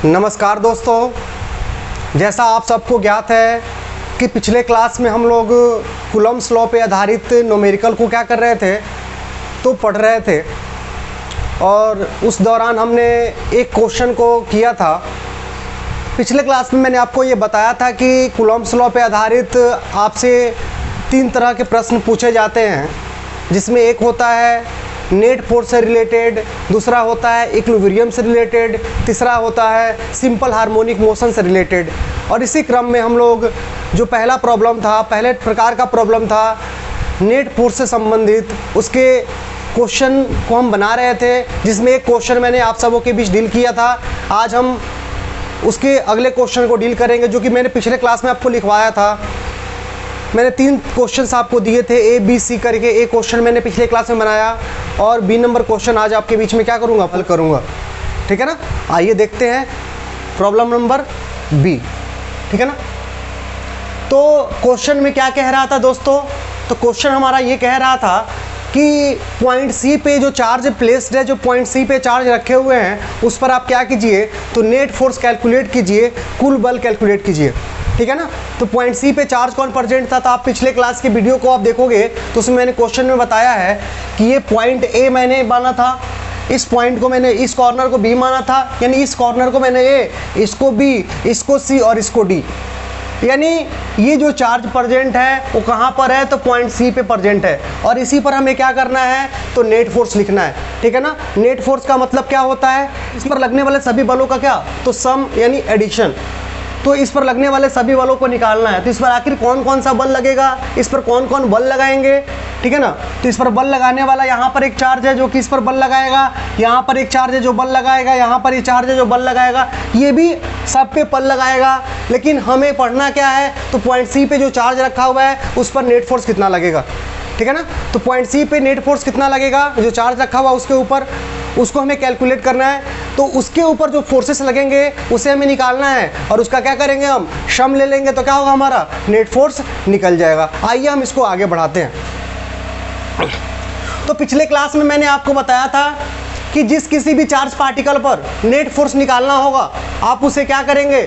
नमस्कार दोस्तों, जैसा आप सबको ज्ञात है कि पिछले क्लास में हम लोग कूलम्ब्स लॉ पे आधारित न्यूमेरिकल को क्या कर रहे थे तो पढ़ रहे थे और उस दौरान हमने एक क्वेश्चन को किया था। पिछले क्लास में मैंने आपको ये बताया था कि कूलम्ब्स लॉ पे आधारित आपसे 3 तरह के प्रश्न पूछे जाते हैं, जिसमें एक होता है नेट फोर्स से रिलेटेड, दूसरा होता है इक्विलिब्रियम से रिलेटेड, तीसरा होता है सिंपल हार्मोनिक मोशन से रिलेटेड। और इसी क्रम में हम लोग जो पहला प्रकार का प्रॉब्लम था नेट फोर्स से संबंधित, उसके क्वेश्चन को हम बना रहे थे, जिसमें एक क्वेश्चन मैंने आप सबों के बीच डील किया था। आज हम उसके अगले क्वेश्चन को डील करेंगे, जो कि मैंने पिछले क्लास में आपको लिखवाया था। मैंने 3 क्वेश्चंस आपको दिए थे A, B, C करके। एक क्वेश्चन मैंने पिछले क्लास में बनाया और B नंबर क्वेश्चन आज आपके बीच में क्या करूँगा, हल करूँगा। ठीक है ना। आइए देखते हैं प्रॉब्लम नंबर B। ठीक है ना। तो क्वेश्चन में क्या कह रहा था दोस्तों, तो क्वेश्चन हमारा ये कह रहा था कि पॉइंट C पे जो चार्ज प्लेस्ड है, जो पॉइंट C पे चार्ज रखे हुए हैं, उस पर आप क्या कीजिए तो नेट फोर्स कैलकुलेट कीजिए, कुल बल कैलकुलेट कीजिए। ठीक है ना। तो पॉइंट C पे चार्ज कौन प्रेजेंट था, तो आप पिछले क्लास की वीडियो को आप देखोगे तो उसमें मैंने क्वेश्चन में बताया है कि ये पॉइंट A मैंने माना था, इस पॉइंट को मैंने, इस कॉर्नर को B माना था, यानी इस कॉर्नर को मैंने A, इसको B, इसको C और इसको D। यानी ये जो चार्ज प्रेजेंट है वो कहाँ पर है, तो पॉइंट C पे प्रेजेंट है और इसी पर हमें क्या करना है तो नेट फोर्स लिखना है। ठीक है ना। नेट फोर्स का मतलब क्या होता है, इस पर लगने वाले सभी बलों का क्या, तो सम यानी एडिशन। तो इस पर लगने वाले सभी बलों को निकालना है। तो इस पर आखिर कौन कौन सा बल लगेगा, इस पर कौन कौन बल लगाएंगे। ठीक है ना। तो इस पर बल लगाने वाला, यहाँ पर एक चार्ज है जो कि इस पर बल लगाएगा, यहाँ पर एक चार्ज है जो बल लगाएगा, यहाँ पर एक चार्ज है जो बल लगाएगा, ये भी सब पे बल लगाएगा। लेकिन हमें पढ़ना क्या है, तो पॉइंट C पे जो चार्ज रखा हुआ है उस पर नेट फोर्स कितना लगेगा। ठीक है ना। तो पॉइंट C पे नेट फोर्स कितना लगेगा, जो चार्ज रखा हुआ उसके ऊपर, उसको हमें कैलकुलेट करना है। तो उसके ऊपर जो फोर्सेस लगेंगे उसे हमें निकालना है और उसका क्या करेंगे, हम सम ले लेंगे, तो क्या होगा, हमारा नेट फोर्स निकल जाएगा। आइए हम इसको आगे बढ़ाते हैं। तो पिछले क्लास में मैंने आपको बताया था कि जिस किसी भी चार्ज पार्टिकल पर नेट फोर्स निकालना होगा, आप उसे क्या करेंगे,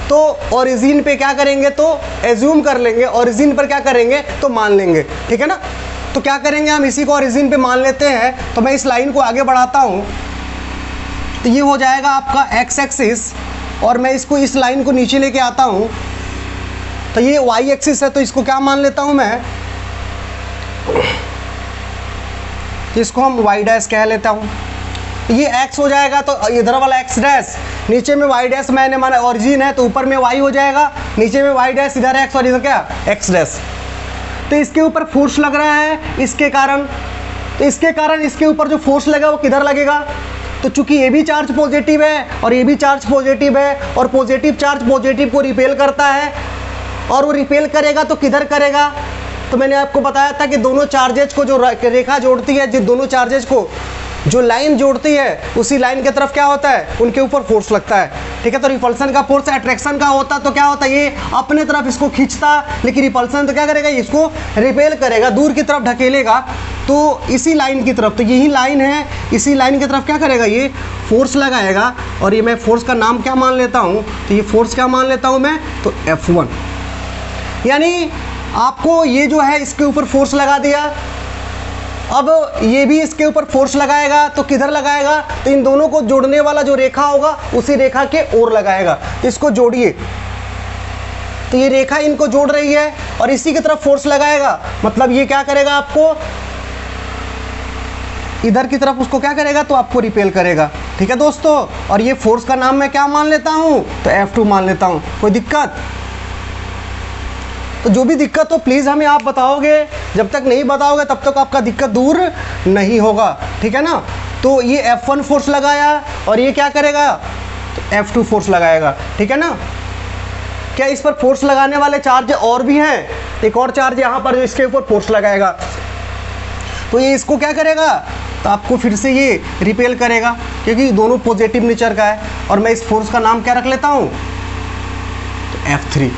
तो ओरिजिन पे क्या करेंगे, तो एज्यूम कर लेंगे, ओरिजिन पर क्या करेंगे तो मान लेंगे। ठीक है ना। तो क्या करेंगे, हम इसी को ओरिजिन पे मान लेते हैं। तो मैं इस लाइन को आगे बढ़ाता हूँ, तो ये हो जाएगा आपका एक्स एक्सिस और मैं इसको, इस लाइन को नीचे लेके आता हूँ, तो ये वाई एक्सिस है, तो इसको क्या मान लेता हूँ मैं, इसको हम वाई डैश कह लेता हूँ। ये x हो जाएगा, तो इधर वाला x डैश, नीचे में y डैश मैंने माना ओरिजिन है, तो ऊपर में y हो जाएगा, नीचे में y डैश, इधर x और इधर क्या x डैश। तो इसके ऊपर फोर्स लग रहा है इसके कारण, तो इसके कारण इसके ऊपर जो फोर्स लगा वो किधर लगेगा, तो चूंकि ये भी चार्ज पॉजिटिव है और ये भी चार्ज पॉजिटिव है और पॉजिटिव चार्ज पॉजिटिव को रिपेल करता है और वो रिपेल करेगा तो किधर करेगा, तो मैंने आपको बताया था कि दोनों चार्जेज को जो रेखा जोड़ती है, जिन दोनों चार्जेज को जो लाइन जोड़ती है, उसी लाइन की तरफ क्या होता है, उनके ऊपर फोर्स लगता है। ठीक है। तो रिपल्सन का फोर्स अट्रैक्शन का होता तो क्या होता है, ये अपने तरफ इसको खींचता, लेकिन रिपल्सन तो क्या करेगा, इसको रिपेल करेगा, दूर की तरफ ढकेलेगा, तो इसी लाइन की तरफ, तो यही लाइन है, इसी लाइन की तरफ क्या करेगा, ये फोर्स लगाएगा। और ये मैं फोर्स का नाम क्या मान लेता हूँ, तो ये फोर्स क्या मान लेता हूँ मैं, तो F1। यानी आपको ये जो है इसके ऊपर फोर्स लगा दिया, अब ये भी इसके ऊपर फोर्स लगाएगा, तो किधर लगाएगा, तो इन दोनों को जोड़ने वाला जो रेखा होगा उसी रेखा के ओर लगाएगा। इसको जोड़िए, तो ये रेखा इनको जोड़ रही है और इसी की तरफ फोर्स लगाएगा, मतलब ये क्या करेगा, आपको इधर की तरफ उसको क्या करेगा, तो आपको रिपेल करेगा। ठीक है दोस्तों। और ये फोर्स का नाम मैं क्या मान लेता हूँ, तो F2 मान लेता हूँ। कोई दिक्कत, तो जो भी दिक्कत हो प्लीज़ हमें आप बताओगे, जब तक नहीं बताओगे तब तक आपका दिक्कत दूर नहीं होगा। ठीक है ना। तो ये F1 फोर्स लगाया और ये क्या करेगा, तो F2 फोर्स लगाएगा। ठीक है ना। क्या इस पर फोर्स लगाने वाले चार्ज और भी हैं, एक और चार्ज यहाँ पर जो इसके ऊपर फोर्स लगाएगा, तो ये इसको क्या करेगा, तो आपको फिर से ये रिपेल करेगा, क्योंकि दोनों पॉजिटिव नेचर का है। और मैं इस फोर्स का नाम क्या रख लेता हूँ, तो F3।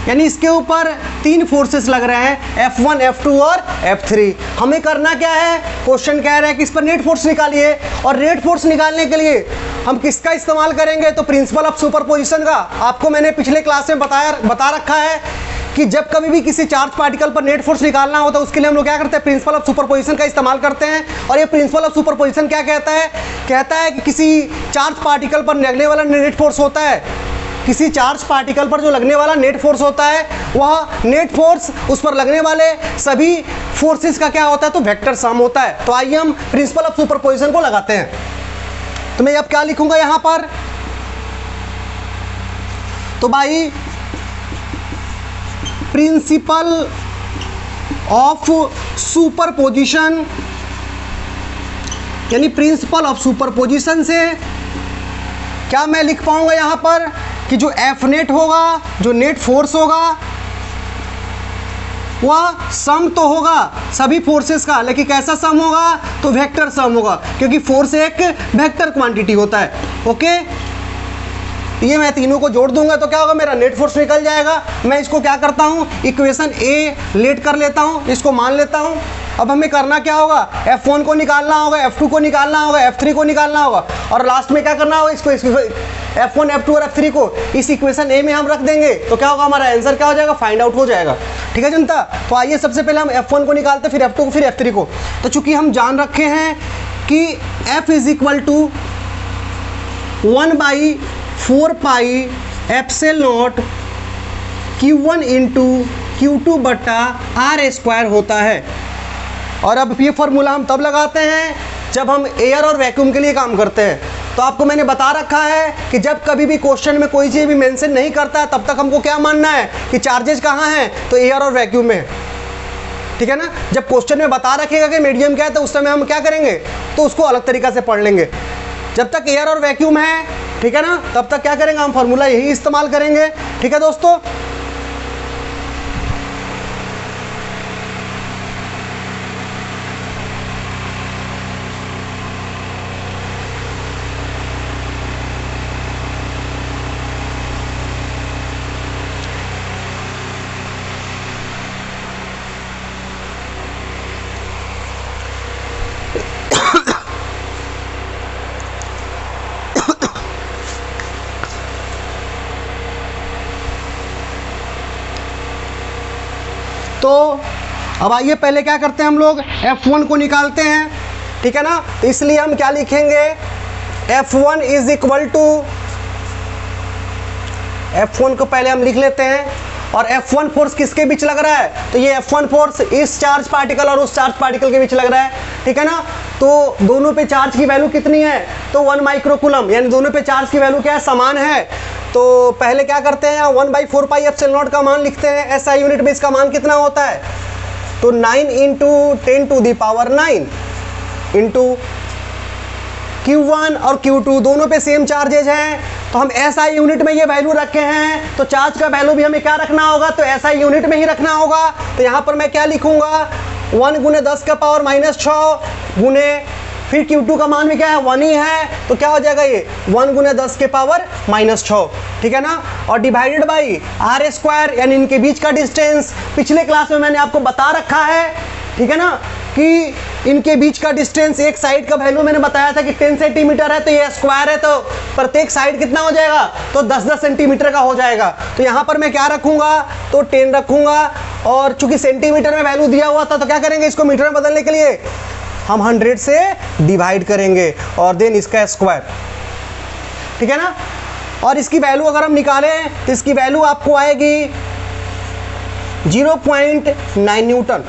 यानी इसके ऊपर 3 फोर्सेस लग रहे हैं, F1, F2 और F3। हमें करना क्या है, क्वेश्चन कह रहा है कि इस पर नेट फोर्स निकालिए, और नेट फोर्स निकालने के लिए हम किसका इस्तेमाल करेंगे, तो प्रिंसिपल ऑफ सुपरपोजिशन का। आपको मैंने पिछले क्लास में बता रखा है कि जब कभी भी किसी चार्ज पार्टिकल पर नेट फोर्स निकालना होता है उसके लिए हम लोग क्या करते हैं, प्रिंसिपल ऑफ सुपरपोजिशन का इस्तेमाल करते हैं। और ये प्रिंसिपल ऑफ सुपरपोजिशन क्या कहता है, कहता है कि किसी चार्ज पार्टिकल पर लगने वाला नेट फोर्स होता है, किसी चार्ज पार्टिकल पर जो लगने वाला नेट फोर्स होता है, वह नेट फोर्स उस पर लगने वाले सभी फोर्सेस का क्या होता है, तो वेक्टर सम होता है। तो आइए हम प्रिंसिपल ऑफ सुपरपोजिशन को लगाते हैं। तो मैं अब क्या लिखूंगा यहां पर, तो भाई प्रिंसिपल ऑफ सुपरपोजिशन, यानी प्रिंसिपल ऑफ सुपरपोजिशन से क्या मैं लिख पाऊंगा यहां पर कि जो एफ नेट होगा, जो नेट फोर्स होगा, वह सम तो होगा सभी फोर्सेस का, लेकिन कैसा सम होगा, तो वेक्टर सम होगा, क्योंकि फोर्स एक वेक्टर क्वांटिटी होता है। ओके, ये मैं तीनों को जोड़ दूंगा तो क्या होगा, मेरा नेट फोर्स निकल जाएगा। मैं इसको क्या करता हूँ, इक्वेशन ए लेट कर लेता हूँ, इसको मान लेता हूँ। अब हमें करना क्या होगा, F1 को निकालना होगा, F2 को निकालना होगा, F3 को निकालना होगा, और लास्ट में क्या करना होगा, इसको F1, F2 और F3 को इस इक्वेशन ए में हम रख देंगे, तो क्या होगा, हमारा आंसर क्या हो जाएगा, फाइंड आउट हो जाएगा। ठीक है जनता, तो आइए सबसे पहले हम F1 को निकालते, फिर F2 को, फिर F3 को। तो चूंकि हम जान रखे हैं कि F is equal to 1/4 pi epsilon naught Q1 into Q2 बटा R स्क्वायर होता है। और अब ये फॉर्मूला हम तब लगाते हैं जब हम एयर और वैक्यूम के लिए काम करते हैं। तो आपको मैंने बता रखा है कि जब कभी भी क्वेश्चन में कोई चीज़ भी मेंशन नहीं करता है तब तक हमको क्या मानना है कि चार्जेस कहाँ हैं, तो एयर और वैक्यूम में। ठीक है ना, जब क्वेश्चन में बता रखेगा कि मीडियम क्या है तो उस समय हम क्या करेंगे, तो उसको अलग तरीका से पढ़ लेंगे। जब तक एयर और वैक्यूम है, ठीक है ना, तब तक क्या करेंगे, हम फॉर्मूला यही इस्तेमाल करेंगे। ठीक है दोस्तों, तो अब आइए पहले क्या करते हैं, हम लोग F1 को निकालते हैं। ठीक है ना, तो इसलिए हम क्या लिखेंगे, F1 is equal to, F1 को पहले हम लिख लेते हैं। और F1 फोर्स किसके बीच लग रहा है, तो ये F1 फोर्स इस चार्ज पार्टिकल और उस चार्ज पार्टिकल के बीच लग रहा है। ठीक है ना, तो दोनों पे चार्ज की वैल्यू कितनी है, तो 1 माइक्रोकूलम, यानी दोनों पे चार्ज की वैल्यू क्या है, समान है। तो पहले क्या करते हैं, 1/4 पाई एप्सिलॉन नॉट का मान लिखते हैं, SI यूनिट में इसका मान कितना होता है, तो 9 × 10⁹ इंटू Q1 और Q2 दोनों पे सेम चार्जेज हैं, तो हम SI यूनिट में ये वैल्यू रखे हैं, तो चार्ज का वैल्यू भी हमें क्या रखना होगा, तो SI यूनिट में ही रखना होगा। तो यहाँ पर मैं क्या लिखूंगा, 1 × 10⁻⁻6 गुने, फिर Q2 का मान भी क्या है, 1 ही है, तो क्या हो जाएगा ये 1 × 10⁻⁻6। ठीक है ना, और डिवाइडेड बाई R स्क्वायर, यानी इनके बीच का डिस्टेंस। पिछले क्लास में मैंने आपको बता रखा है, ठीक है ना, कि इनके बीच का डिस्टेंस, एक साइड का वैल्यू मैंने बताया था कि 10 सेंटीमीटर है, तो ये स्क्वायर है, तो प्रत्येक साइड कितना हो जाएगा, तो 10-10 सेंटीमीटर का हो जाएगा। तो यहाँ पर मैं क्या रखूंगा, तो 10 रखूंगा, और चूंकि सेंटीमीटर में वैल्यू दिया हुआ था तो क्या करेंगे, इसको मीटर में बदलने के लिए हम 100 से डिवाइड करेंगे और देन इसका स्क्वायर। ठीक है ना, और इसकी वैल्यू अगर हम निकालें तो इसकी वैल्यू आपको आएगी 0.9 न्यूटन।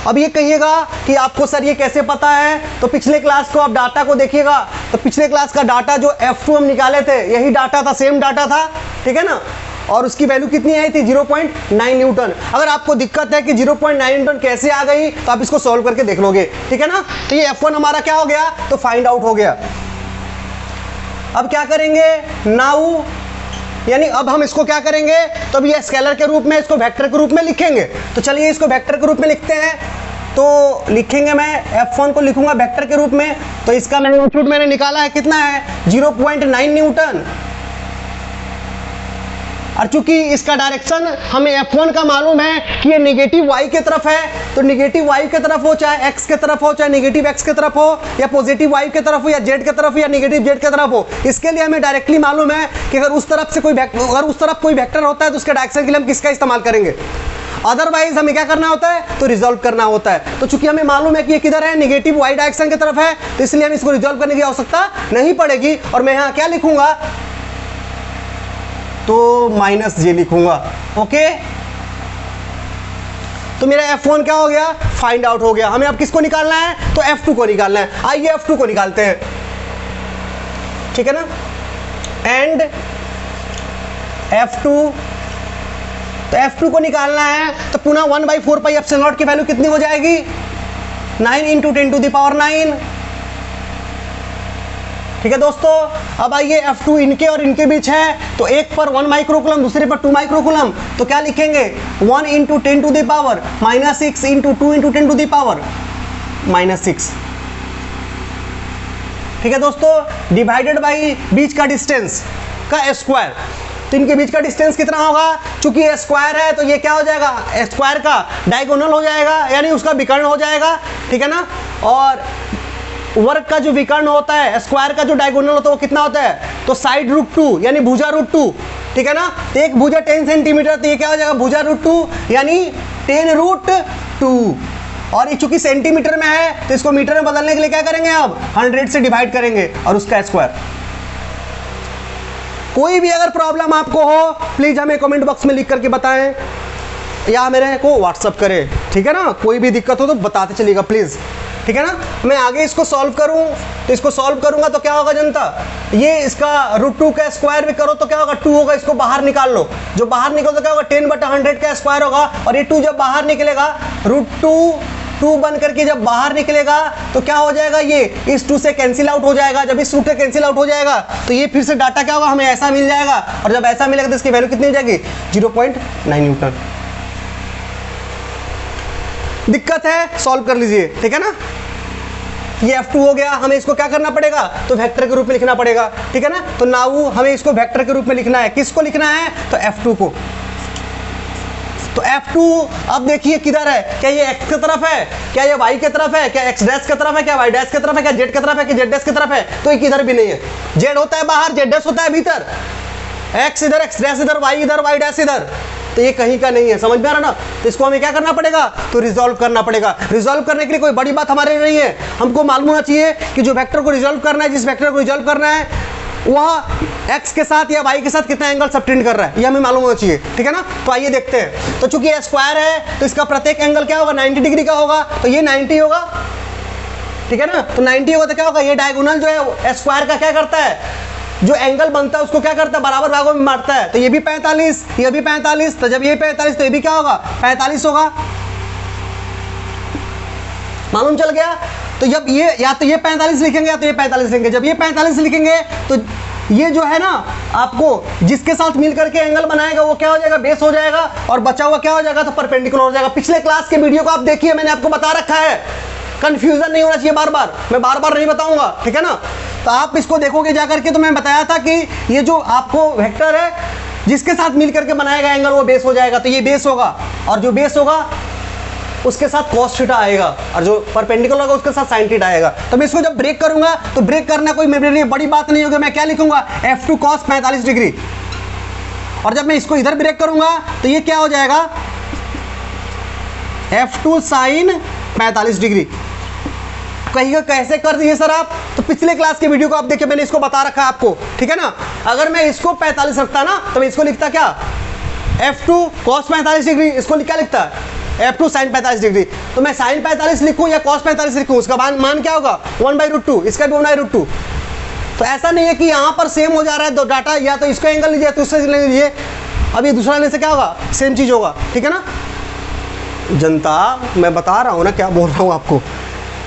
अब ये कहिएगा कि आपको सर ये कैसे पता है, तो पिछले क्लास को आप डाटा को देखिएगा, तो पिछले क्लास का डाटा जो F2 हम निकाले थे यही डाटा था, सेम डाटा था। ठीक है ना, और उसकी वैल्यू कितनी आई थी, 0.9 न्यूटन। अगर आपको दिक्कत है कि 0.9 न्यूटन कैसे आ गई, तो आप इसको सॉल्व करके देख लोगे। ठीक है ना, तो ये F1 हमारा क्या हो गया, तो फाइंड आउट हो गया। अब क्या करेंगे, नाउ, यानी अब हम इसको क्या करेंगे, तो अब ये स्केलर के रूप में, इसको वेक्टर के रूप में लिखेंगे। तो चलिए इसको वेक्टर के रूप में लिखते हैं। तो लिखेंगे, मैं F1 को लिखूंगा वेक्टर के रूप में, तो इसका मैग्नीट्यूड मैंने निकाला है, कितना है, 0.9 न्यूटन। और चूंकि इसका डायरेक्शन हमें F1 का मालूम है कि ये नेगेटिव y की तरफ है, तो नेगेटिव y की तरफ हो, चाहे x की तरफ हो, चाहे नेगेटिव x की तरफ हो, या पॉजिटिव y की तरफ हो, या z की तरफ हो, या नेगेटिव z की तरफ हो, इसके लिए हमें डायरेक्टली मालूम है कि अगर उस तरफ कोई वेक्टर होता है तो उसके डायरेक्शन के लिए हम किसका इस्तेमाल करेंगे। अदरवाइज हमें क्या करना होता है, तो रिजॉल्व करना होता है। तो चूंकि हमें मालूम है कि ये किधर है, नेगेटिव y डायरेक्शन की तरफ है, तो इसलिए हम इसको रिजॉल्व करने की आवश्यकता नहीं पड़ेगी। और मैं यहाँ क्या लिखूंगा, तो -j लिखूंगा। ओके, तो मेरा F1 क्या हो गया, फाइंड आउट हो गया। हमें अब किसको निकालना है, तो F2 को निकालना है। आइए F2 को निकालते हैं, ठीक है ना। एंड F2, तो F2 को निकालना है तो पुनः 1/4 पाई एप्सिलॉन नॉट की वैल्यू कितनी हो जाएगी, 9 × 10⁹। ठीक है दोस्तों। अब आइए F2 इनके और इनके बीच है, तो एक पर 1 माइक्रोकूलम, दूसरे पर 2 माइक्रोकूलम, तो क्या लिखेंगे, 1 × 10⁻⁻6 × 2 × 10⁻⁻6। ठीक है दोस्तों, डिवाइडेड बाई बीच का डिस्टेंस का स्क्वायर। तो इनके बीच का डिस्टेंस कितना होगा, चूंकि ये स्क्वायर है तो ये क्या हो जाएगा, स्क्वायर का डायगोनल हो जाएगा, यानी उसका विकर्ण हो जाएगा। ठीक है ना। और वर्ग का जो विकर्ण होता है, स्क्वायर का जो डायगोनल होता है वो कितना होता है, तो साइड √2 यानी भुजा √2। ठीक है ना। तो एक भुजा 10 सेंटीमीटर, तो ये क्या हो जाएगा, भुजा √2 यानी 10√2। और ये चूंकि सेंटीमीटर में है तो इसको मीटर में बदलने के लिए क्या करेंगे, अब 100 से डिवाइड करेंगे और उसका स्क्वायर। कोई भी अगर प्रॉब्लम आपको हो प्लीज हमें कमेंट बॉक्स में लिख करके बताएं या मेरे को व्हाट्सअप करें। ठीक है ना। कोई भी दिक्कत हो तो बताते चलिएगा प्लीज। ठीक है ना। मैं आगे इसको सॉल्व करूं, तो इसको सॉल्व करूंगा तो क्या होगा जनता, ये इसका √2 का स्क्वायर भी करो तो क्या होगा, 2 होगा, इसको बाहर निकाल लो। जो बाहर निकलो तो क्या होगा, 10/100 का स्क्वायर होगा। और ये 2 जब बाहर निकलेगा, √2 बन करके जब बाहर निकलेगा तो क्या हो जाएगा, ये इस 2 से कैंसिल आउट हो जाएगा। जब इस 2 से कैंसिल आउट हो जाएगा तो ये फिर से डाटा क्या होगा, हमें ऐसा मिल जाएगा। और जब ऐसा मिलेगा तो इसकी वैल्यू कितनी हो जाएगी, 0.9 न्यूटन। दिक्कत है, सॉल्व कर लीजिए। ठीक है ना। ये F2 हो गया, हमें इसको क्या करना पड़ेगा, तो वेक्टर के रूप में लिखना पड़ेगा। ठीक है ना। तो नाउ हमें इसको वेक्टर के रूप में लिखना है। किसको लिखना है, तो F2 को। तो F2 अब देखिए किधर है, क्या ये x की तरफ है, क्या ये y की तरफ है, क्या x डैश की तरफ है, क्या y डैश की तरफ है, क्या z की तरफ है, कि z डैश की तरफ है, तो ये किधर भी नहीं है। z होता है बाहर, z डैश होता है भीतर, x इधर, x डैश इधर, y इधर, y डैश इधर, तो ये कहीं का नहीं है। समझ में आ रहा ना। तो इसको हमें क्या करना पड़ेगा, तो रिजॉल्व करना पड़ेगा। रिजॉल्व करने के लिए कोई बड़ी बात हमारे नहीं है, हमको मालूम होना चाहिए कि जो वेक्टर को रिजॉल्व करना है, जिस वेक्टर को रिजॉल्व करना है वह x के साथ या y के साथ कितना एंगल सबटेंड कर रहा है, ये हमें मालूम होना चाहिए। ठीक है ना। तो आइए देखते हैं। तो चूंकि ये स्क्वायर है तो इसका प्रत्येक एंगल क्या होगा, 90 डिग्री का होगा, तो ये 90 होगा। ठीक है ना। तो 90 होगा तो क्या होगा, ये डायगोनल जो है स्क्वायर का क्या करता है, जो एंगल बनता है उसको क्या करता है, बराबर भागों में बांटता है। तो ये भी 45, ये भी 45, तो जब ये 45 तो ये भी क्या होगा, 45 होगा। मालूम चल गया। तो जब ये या तो ये 45 लिखेंगे या तो ये 45 लिखेंगे। जब ये 45 लिखेंगे तो ये जो है ना, आपको जिसके साथ मिल करके एंगल बनाएगा वो क्या हो जाएगा, बेस हो जाएगा, और बचा हुआ क्या हो जाएगा, तो परपेंडिकुलर हो जाएगा। पिछले क्लास के वीडियो को आप देखिए, मैंने आपको बता रखा है, कंफ्यूजन नहीं होना चाहिए बार बार, मैं बार बार नहीं बताऊंगा। ठीक है ना। तो आप इसको देखोगे जाकर के, तो मैं बताया था कि ये जो आपको वेक्टर है जिसके साथ मिल करके बनाएगा एंगल वो बेस हो जाएगा। तो ये बेस होगा, और जो बेस होगा उसके साथ cos थीटा आएगा, और जो परपेंडिकुलर होगा उसके साथ sin थीटा आएगा। तो मैं इसको जब ब्रेक करूंगा तो ब्रेक करना कोई मेरे लिए बड़ी बात नहीं होगी। मैं क्या लिखूंगा, F2 cos 45 डिग्री। और जब मैं इसको इधर ब्रेक करूंगा तो ये क्या हो जाएगा, F2 sin 45 डिग्री। कहिएगा कैसे कर दिए सर आप, तो पिछले क्लास के वीडियो को आप देखिए, मैंने इसको बता रखा है आपको। ठीक है ना। अगर मैं इसको 45 रखता ना तो मैं इसको लिखता क्या, F2 cos 45 डिग्री, इसको क्या लिखता है, F2 sin 45 डिग्री। तो मैं sin 45 लिखूं या cos 45 लिखूं, उसका मान क्या होगा, 1/√2, इसका भी 1/√2। तो ऐसा नहीं है कि यहाँ पर सेम हो जा रहा है दो डाटा, या तो इसका एंगल लीजिए तो उससे ले लीजिए, अब ये दूसरा लेने से क्या होगा, सेम चीज होगा। ठीक है ना जनता, मैं बता रहा हूँ ना क्या बोल रहा हूँ आपको।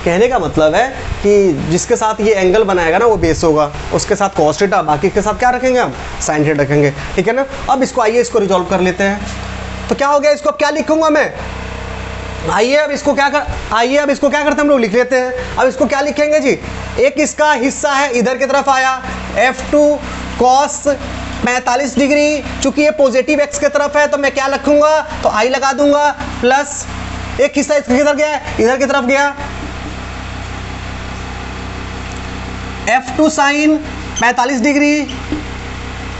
कहने का मतलब है कि जिसके साथ ये एंगल बनाएगा ना वो बेस होगा, उसके साथ cos थीटा, बाकी के साथ क्या रखेंगे हम, sin थीटा रखेंगे। ठीक है ना। अब इसको आइए इसको रिजॉल्व कर लेते हैं। तो क्या हो गया, इसको क्या लिखूंगा मैं, आइए अब इसको क्या करते हैं हम लोग, लिख लेते हैं। अब इसको क्या लिखेंगे जी, एक इसका हिस्सा है इधर की तरफ आया, F2 cos 45 डिग्री, चूंकि ये पॉजिटिव एक्स की तरफ है तो मैं क्या रखूंगा, तो आई लगा दूंगा, प्लस एक हिस्सा इसके किधर गया, इधर की तरफ गया, F2 साइन 45 डिग्री,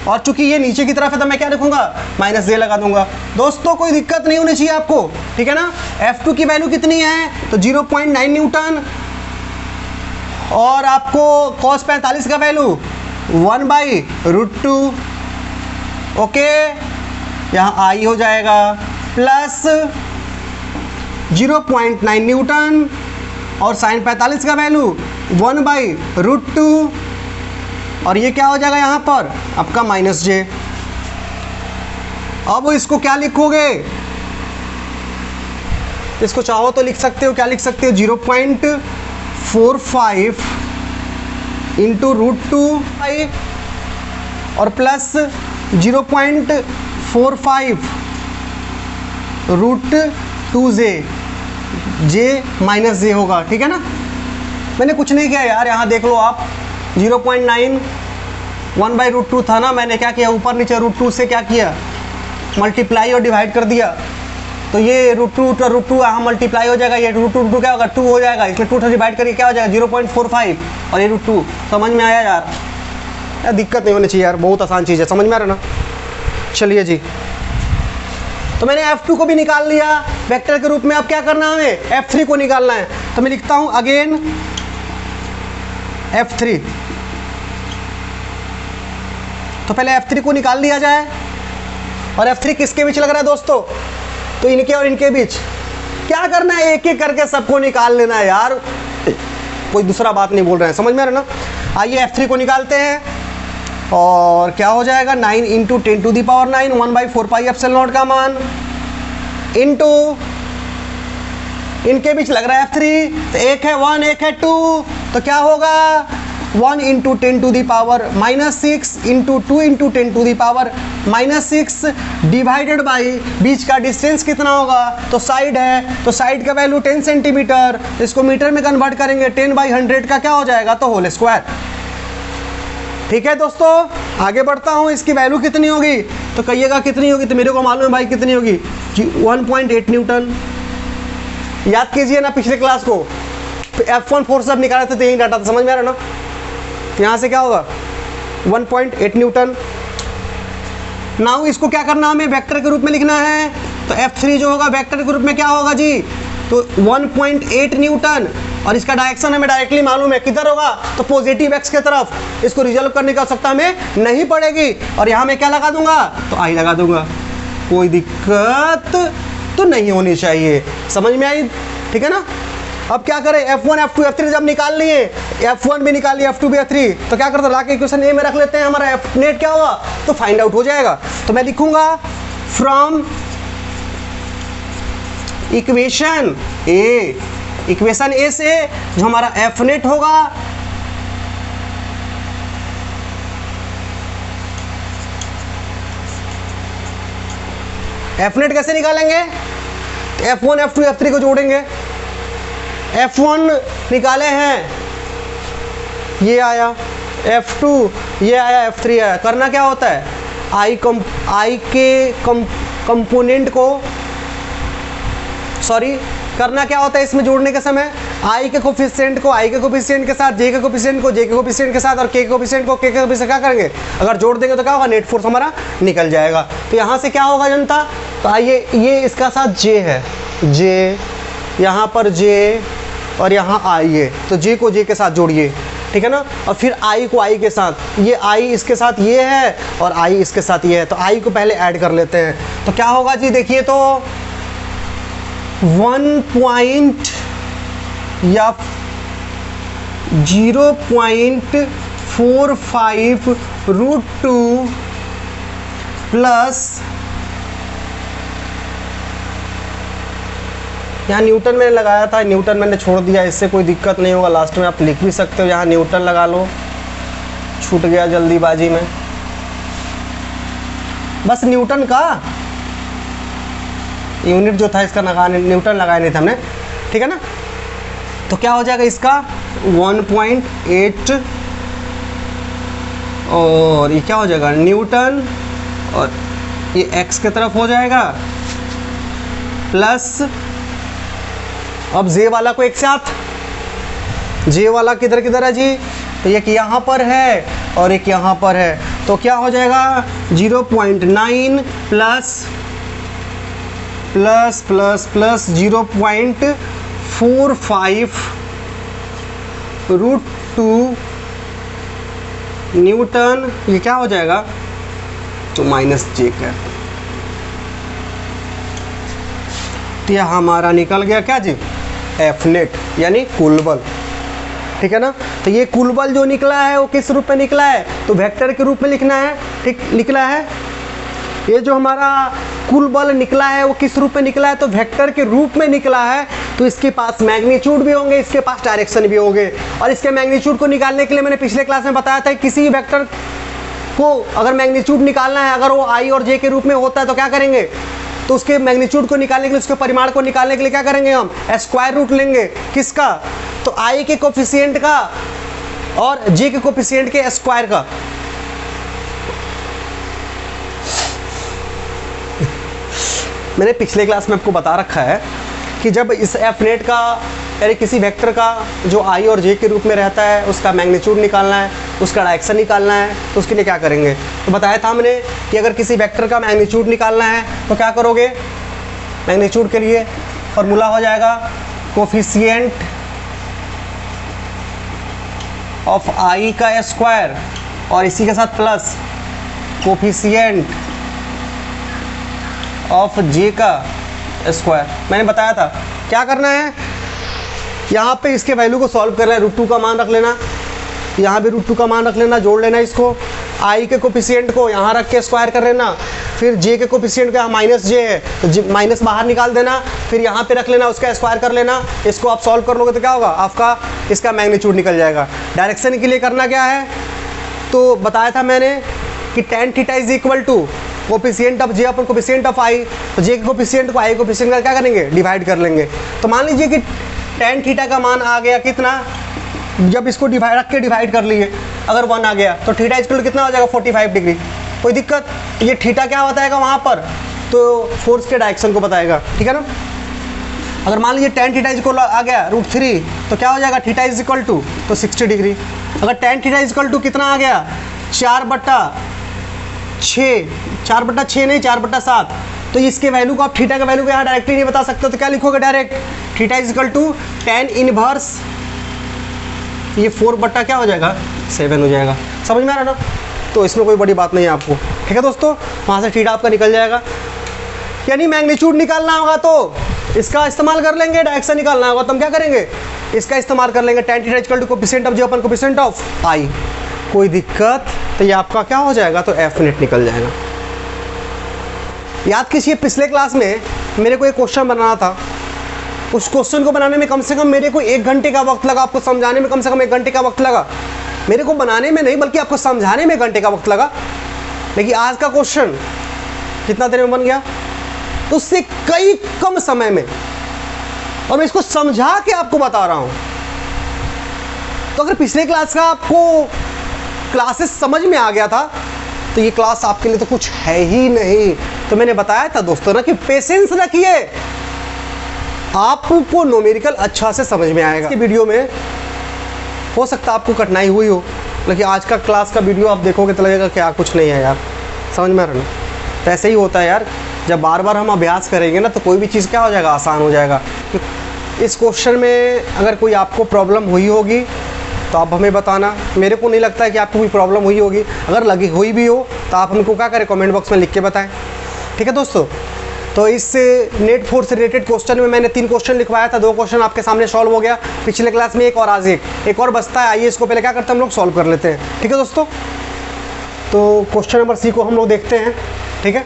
और चूंकि ये नीचे की तरफ है तो मैं क्या रखूंगा, माइनस जे लगा दूंगा। दोस्तों कोई दिक्कत नहीं होनी चाहिए आपको, ठीक है ना। F2 की वैल्यू कितनी है, तो 0.9 न्यूटन, और आपको cos 45 का वैल्यू 1/√2, ओके, यहाँ आई हो जाएगा, प्लस 0.9 न्यूटन, और साइन 45 का वैल्यू 1/√2, और ये क्या हो जाएगा यहाँ पर आपका माइनस जे। अब इसको क्या लिखोगे, इसको चाहो तो लिख सकते हो, क्या लिख सकते हो, 0.45 इंटू √2 और प्लस 0.45 √2 जे माइनस जे होगा, ठीक है ना। मैंने कुछ नहीं किया यार, यहाँ देख लो आप, 0.9 1/√2 था ना, मैंने क्या किया, ऊपर नीचे √2 से क्या किया, मल्टीप्लाई और डिवाइड कर दिया, तो ये √2 यहाँ मल्टीप्लाई हो जाएगा, ये √2 क्या होगा, 2 हो जाएगा, इसमें 2 से डिवाइड करके क्या हो जाएगा 0.45, और ये √2। समझ में आया यार, दिक्कत नहीं होनी चाहिए यार, बहुत आसान चीज़ है, समझ में आ रहा ना। चलिए जी, तो मैंने F2 को भी निकाल लिया वेक्टर के रूप में। अब क्या करना है, हमें F3 को निकालना है, तो मैं लिखता हूँ अगेन F3। तो पहले F3 को निकाल लिया जाए, और F3 किसके बीच लग रहा है दोस्तों, तो इनके और इनके बीच। क्या करना है, एक एक करके सबको निकाल लेना है यार, कोई दूसरा बात नहीं बोल रहे हैं, समझ में आ रहा ना। आइए F3 को निकालते हैं, और क्या हो जाएगा, 9 इंटू 10⁹ 1/4πε0 का मान, इंटू इनके बीच लग रहा है F3, तो एक है 1 एक है 2, तो क्या होगा 1 into 10⁻⁻6 into 2 into 10⁻⁻6 divided by बीच का डिस्टेंस कितना होगा, तो साइड है, तो साइड का वैल्यू 10 सेंटीमीटर, इसको मीटर में कन्वर्ट करेंगे, 10/100 का क्या हो जाएगा, तो होल स्क्वायर। ठीक है दोस्तों, आगे बढ़ता हूँ, इसकी वैल्यू कितनी होगी, तो कहिएगा कितनी होगी, तो मेरे को मालूम है भाई कितनी होगी, 1.8 न्यूटन। याद कीजिए ना पिछले क्लास को, F1 फोर्स जब निकाले थे तो यही डाटा था, समझ में आ रहा ना। यहाँ से क्या होगा 1.8 न्यूटन। नाउ इसको क्या करना है, हमें वेक्टर के रूप में लिखना है, तो F3 जो होगा वेक्टर के रूप में क्या होगा जी, तो 1.8 न्यूटन, और इसका डायरेक्शन हमें डायरेक्टली मालूम है, किधर होगा, तो पॉजिटिव एक्स की तरफ। इसको रिजल्व करने की आवश्यकता हमें नहीं पड़ेगी, और यहाँ मैं क्या लगा दूंगा, तो आई लगा दूंगा, कोई दिक्कत तो नहीं होनी चाहिए, समझ में आई, ठीक है ना। अब क्या करें, F1 F2 F3 जब निकाल लिए, F1 भी निकाल लिया, F2 भी F3, तो क्या करते हैं, लाके इक्वेशन ए में रख लेते हैं, हमारा F नेट क्या होगा, तो फाइंड आउट हो जाएगा। तो मैं लिखूंगा फ्रॉम इक्वेशन ए, इक्वेशन ए से जो हमारा F नेट होगा, F नेट कैसे निकालेंगे, F1 F2 F3 को जोड़ेंगे। F1 निकाले हैं, ये आया, F2 ये आया, F3 आया। करना क्या होता है, I के कंपोनेंट को, सॉरी, करना क्या होता है इसमें जोड़ने के समय, I के कोफिशिएंट को I के कोफिशिएंट के साथ, J के कोफिशिएंट को J के कोफिशिएंट के साथ, और K के कोफिशिएंट को K के कोफिशिएंट क्या करेंगे, अगर जोड़ देंगे तो क्या होगा, नेट फोर्स हमारा निकल जाएगा। तो यहाँ से क्या होगा जनता, तो आइए, ये इसका साथ J है, J यहाँ पर J, और यहाँ I है, तो J को J के साथ जोड़िए, ठीक है ना, और फिर I को I के साथ, ये I इसके साथ ये है, और I इसके साथ ये है, तो I को पहले ऐड कर लेते हैं। तो क्या होगा जी, देखिए तो 0.45 √2 प्लस, यहाँ न्यूटन मैंने लगाया था, न्यूटन मैंने छोड़ दिया, इससे कोई दिक्कत नहीं होगा, लास्ट में आप लिख भी सकते हो, यहाँ न्यूटन लगा लो, छूट गया जल्दीबाजी में, बस न्यूटन का यूनिट जो था इसका न्यूटन लगाया नहीं था हमने, ठीक है ना। तो क्या हो जाएगा इसका 1.8 और ये क्या हो जाएगा न्यूटन, और ये एक्स की तरफ हो जाएगा प्लस, अब जे वाला को एक साथ, जे वाला किधर किधर है जी, तो एक यहाँ पर है और एक यहाँ पर है, तो क्या हो जाएगा 0.9 plus plus plus plus 0.45 √2 Newton, ये क्या हो जाएगा तो माइनस जे का, तो यह हमारा निकल गया क्या जी एफ नेट यानी कुल बल। ठीक है ना, तो ये कुल बल जो निकला है वो किस रूप में निकला है, तो वेक्टर के रूप में लिखना है। ठीक निकला है, ये जो हमारा कुल बल निकला है वो किस रूप में निकला है, तो वेक्टर के रूप में निकला है। तो इसके पास मैग्नीट्यूड भी होंगे, इसके पास डायरेक्शन भी होंगे, और इसके मैग्नीट्यूड को निकालने के लिए मैंने पिछले क्लास में बताया था किसी वेक्टर को अगर मैग्नीट्यूड निकालना है, अगर वो आई और जे के रूप में होता है तो क्या करेंगे, तो उसके मैग्नीट्यूड को निकालने के लिए, उसके परिमाण को निकालने के लिए क्या करेंगे, हम स्क्वायर रूट लेंगे। किसका, तो आई के कोफिशिएंट का और जे के कोफिशिएंट के स्क्वायर का। मैंने पिछले क्लास में आपको बता रखा है कि जब इस एफ नेट का यानी किसी वेक्टर का जो आई और जे के रूप में रहता है उसका मैग्नीट्यूड निकालना है, उसका डायरेक्शन निकालना है, तो उसके लिए क्या करेंगे, तो बताया था हमने कि अगर किसी वेक्टर का मैग्नीट्यूड निकालना है तो क्या करोगे, मैग्नीट्यूड के लिए फॉर्मूला हो जाएगा कोफिशिएंट ऑफ आई का स्क्वायर और इसी के साथ प्लस कोफिशिएंट ऑफ जे का स्क्वायर। मैंने बताया था क्या करना है, यहाँ पे इसके वैल्यू को सॉल्व करना है, √2 का मान रख लेना, यहाँ भी √2 का मान रख लेना, जोड़ लेना इसको, आई के कोफिशिएंट को यहाँ रख के स्क्वायर कर लेना, फिर जे के कोफिशिएंट का माइनस जे है तो माइनस बाहर निकाल देना, फिर यहाँ पे रख लेना, उसका स्क्वायर कर लेना। इसको आप सॉल्व कर लोगे तो क्या होगा, आपका इसका मैग्नीट्यूड निकल जाएगा। डायरेक्शन के लिए करना क्या है, तो बताया था मैंने कि tan theta is equal to coefficient of J upon coefficient of I, तो जे के कोफिशिएंट को आई कोफिशिएंट का क्या करेंगे, डिवाइड कर लेंगे। तो मान लीजिए कि tan थीटा का मान आ गया कितना, जब इसको डिवाइड रख के डिवाइड कर लिए अगर 1 आ गया तो थीटा इक्वल कितना हो जाएगा 45 डिग्री। कोई दिक्कत, ये थीटा क्या बताएगा वहाँ पर, तो फोर्स के डायरेक्शन को बताएगा। ठीक है ना, अगर मान लीजिए tan थीटा इक्वल आ गया √3 तो क्या हो जाएगा थीटा इज इक्वल टू तो 60 डिग्री। अगर tan थीटा इक्वल टू कितना आ गया 4/6 नहीं 4/7, तो इसके वैल्यू को आप थीटा के वैल्यू को यहाँ डायरेक्टली नहीं बता सकते, तो क्या लिखोगे direct theta is equal to tan inverse, ये 4 क्या हो जाएगा 7 हो जाएगा। समझ में आ रहा ना, तो इसमें कोई बड़ी बात नहीं है आपको। ठीक है दोस्तों, वहाँ से थीटा आपका निकल जाएगा। यानी मैग्नीट्यूड निकालना होगा तो इसका इस्तेमाल कर लेंगे, डायरेक्शन निकालना होगा तो हम क्या करेंगे, इसका इस्तेमाल कर लेंगे, tan theta equal to coefficient of J upon coefficient of I. कोई दिक्कत, तो ये आपका क्या हो जाएगा, तो एफ नेट निकल जाएगा। याद कीजिए पिछले क्लास में मेरे को एक क्वेश्चन बनाना था, उस क्वेश्चन को बनाने में कम से कम मेरे को 1 घंटे का वक्त लगा, आपको समझाने में कम से कम 1 घंटे का वक्त लगा। मेरे को बनाने में नहीं बल्कि आपको समझाने में 1 घंटे का वक्त लगा। लेकिन आज का क्वेश्चन कितना देर में बन गया, तो उससे कई कम समय में, और मैं इसको समझा के आपको बता रहा हूं। तो अगर पिछले क्लास का आपको क्लासेस समझ में आ गया था तो ये क्लास आपके लिए तो कुछ है ही नहीं। तो मैंने बताया था दोस्तों ना कि पेशेंस रखिए, आपको न्यूमेरिकल अच्छा से समझ में आएगा। इस वीडियो में हो सकता है आपको कठिनाई हुई हो, लेकिन आज का क्लास का वीडियो आप देखोगे तो लगेगा क्या कुछ नहीं है यार, समझ में आ रहा ना। तो ऐसे ही होता है यार, जब बार बार हम अभ्यास करेंगे ना तो कोई भी चीज़ क्या हो जाएगा, आसान हो जाएगा। इस क्वेश्चन में अगर कोई आपको प्रॉब्लम हुई होगी तो आप हमें बताना। मेरे को नहीं लगता है कि आपको कोई प्रॉब्लम हुई होगी, अगर लगी हुई भी हो तो आप हमको क्या करें, कमेंट बॉक्स में लिख के बताएं। ठीक है दोस्तों, तो इस नेट फोर्स से रिलेटेड क्वेश्चन में मैंने 3 क्वेश्चन लिखवाया था, 2 क्वेश्चन आपके सामने सॉल्व हो गया पिछले क्लास में, एक और आज एक और बचता है। आइए इसको पहले क्या करते हैं, हम लोग सॉल्व कर लेते हैं। ठीक है दोस्तों, तो क्वेश्चन नंबर सी को हम लोग देखते हैं। ठीक है,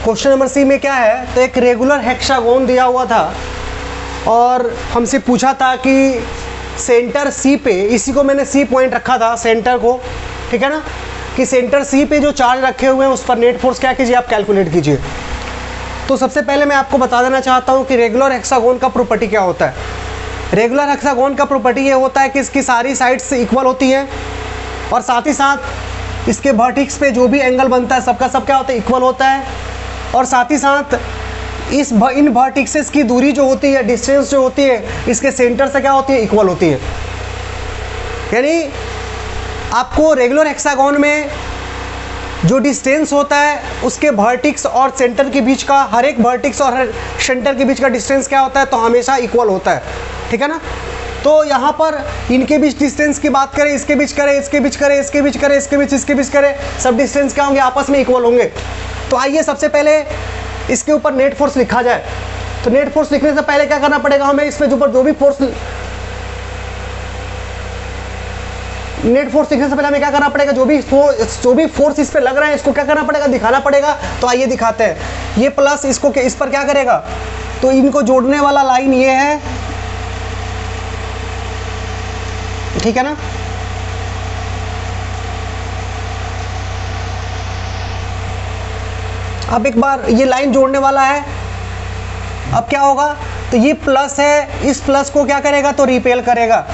क्वेश्चन नंबर सी में क्या है, तो एक रेगुलर हेक्सागोन दिया हुआ था और हमसे पूछा था कि सेंटर सी पे, इसी को मैंने सी पॉइंट रखा था सेंटर को, ठीक है ना, कि सेंटर सी पे जो चार्ज रखे हुए हैं उस पर नेट फोर्स क्या कीजिए, आप कैलकुलेट कीजिए। तो सबसे पहले मैं आपको बता देना चाहता हूं कि रेगुलर हेक्सागोन का प्रॉपर्टी क्या होता है। रेगुलर हेक्सागोन का प्रॉपर्टी ये होता है कि इसकी सारी साइड्स इक्वल होती हैं, और साथ ही साथ इसके वर्टेक्स पे जो भी एंगल बनता है सबका सब क्या होता है, इक्वल होता है। और साथ ही साथ इन वर्टिसेस की दूरी जो होती है, डिस्टेंस जो होती है, इसके सेंटर से क्या होती है, इक्वल होती है। यानी आपको रेगुलर हेक्सागोन में जो डिस्टेंस होता है उसके वर्टिक्स और सेंटर के बीच का, हर एक वर्टिक्स और हर सेंटर के बीच का डिस्टेंस क्या होता है, तो हमेशा इक्वल होता है, ठीक है ना। तो यहाँ पर इनके बीच डिस्टेंस की बात करें, इसके बीच करें, इसके बीच करें, इसके बीच करें, इसके बीच करें, सब डिस्टेंस क्या होंगे, आपस में इक्वल होंगे। तो आइए सबसे पहले इसके ऊपर नेट फोर्स लिखा जाए। तो नेट फोर्स लिखने से पहले क्या करना पड़ेगा हमें, इसमें जो भी फोर्स, नेट फोर्स लिखने से पहले हमें क्या करना पड़ेगा, जो भी फोर्स इस पे लग रहा है इसको क्या करना पड़ेगा, दिखाना पड़ेगा। तो आइए दिखाते हैं। ये प्लस इसको इस पर क्या करेगा, तो इनको जोड़ने वाला लाइन ये है, ठीक है ना। अब एक बार ये लाइन जोड़ने वाला है, अब क्या होगा, तो ये प्लस है, इस प्लस को क्या करेगा, तो रिपेल करेगा।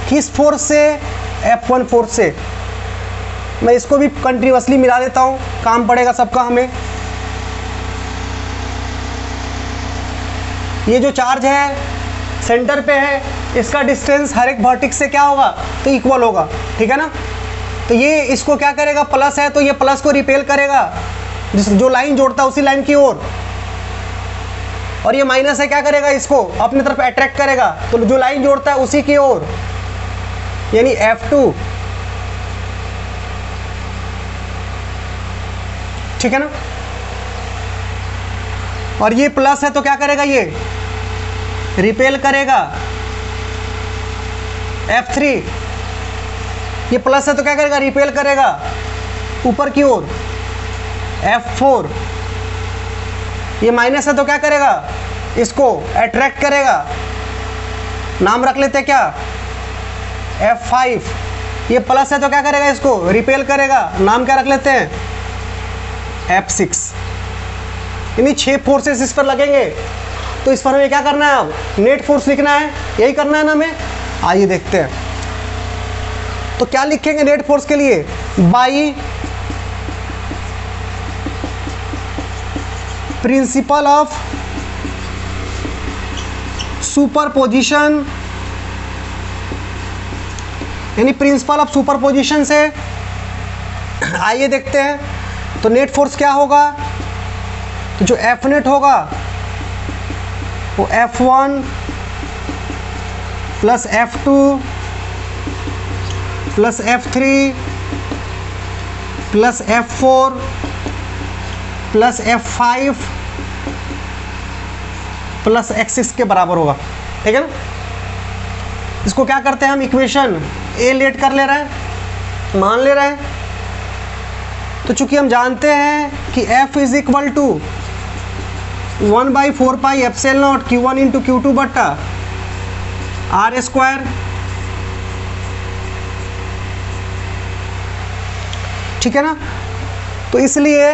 किस फोर्स से, F1 फोर्स से। मैं इसको भी कंटिन्यूअसली मिला देता हूँ, काम पड़ेगा सबका हमें। ये जो चार्ज है सेंटर पे है, इसका डिस्टेंस हर एक वर्टेक्स से क्या होगा, तो इक्वल होगा, ठीक है ना। तो ये इसको क्या करेगा, प्लस है तो ये प्लस को रिपेल करेगा, जो लाइन जोड़ता है उसी लाइन की ओर। और ये माइनस है, क्या करेगा, इसको अपनी तरफ अट्रैक्ट करेगा, तो जो लाइन जोड़ता है उसी की ओर, यानी F2, ठीक है ना। और ये प्लस है तो क्या करेगा, ये रिपेल करेगा F3। ये प्लस है तो क्या करेगा, रिपेल करेगा ऊपर की ओर F4। ये माइनस है तो क्या करेगा, इसको अट्रैक्ट करेगा, नाम रख लेते हैं क्या, F5। ये प्लस है तो क्या करेगा, इसको रिपेल करेगा, नाम क्या रख लेते हैं, F6। यानी 6 फोर्सेस इस पर लगेंगे। तो इस पर हमें क्या करना है, अब नेट फोर्स लिखना है, यही करना है ना हमें। आइए देखते हैं। तो क्या लिखेंगे नेट फोर्स के लिए, बाई प्रिंसिपल ऑफ सुपरपोजिशन, यानी प्रिंसिपल ऑफ सुपरपोजिशन से। आइए देखते हैं। तो नेट फोर्स क्या होगा, तो जो F नेट होगा वो F1 plus F2 plus F3 plus F4 plus F5 plus X6 के बराबर होगा, ठीक है ना। इसको क्या करते हैं हम, इक्वेशन ए लेट कर ले रहे हैं, मान ले रहे हैं। तो चूंकि हम जानते हैं कि F is equal to 1/4 pi epsilon naught Q1 into Q2 बट्टा R स्क्वायर, ठीक है ना। तो इसलिए